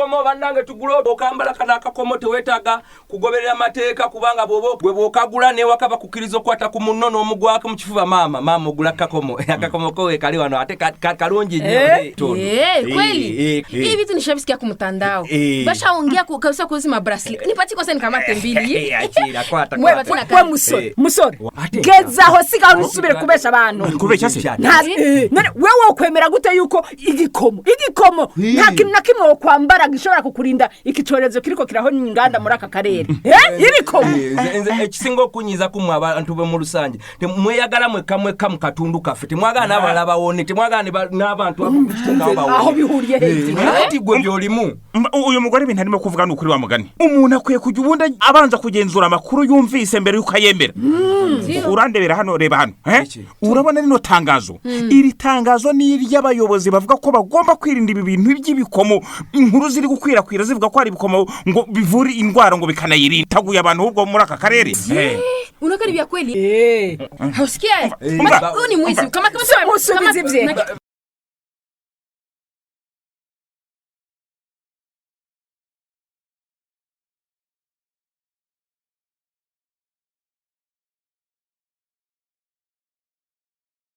akakomo bannange tugulodo okambala kana akakomo tewetaga kugoberera mateeka kubanga bwe okagula ne wakaba kukiriza okwata ku munno n'omugwako mu kifuba mama ogula akakomo akakomo kowe kali wano ate kalungi nnyo kweli hivi vitu nishabisikia kwa mtandao bashaongea kabisa kuzima bracelet nipatie kwa sasa nikamate mbili mwe musore gezaho sika unusubire kubesha abantu kubesha se wewe ukwemera gute yuko igikomo nta kintu na kimwe kwambara gishobora kukurinda ikicorezo kiriko kiraho n'inganda muri aka karere ibikomo ekisingo kunyiza kumwe abantu be mu rusange temweyagala mwe kamwe katundu kafite mwagana n'abalaba wone temwagana n'abantu aho bihuriye ati gwe byolimu uyu mugore bintu arimo kuvuga n'ukuri wa mugani umuntu akwiye kujya ubunda abanza kugenzura amakuru yumvise mbere yuko ayemera urandebera hano reba hano urabona rino tangazo iri tangazo ni iry'abayobozi bavuga ko bagomba kwirinda ibi bintu by'ibikomo inkuru ziri gukwirakwira zivuga ko ari ibikomo ngo bivuri indwara ngo bikanayirinda taguye abantu ubwo muri aka karere unakaribia kweli hausikia ni mwizi kama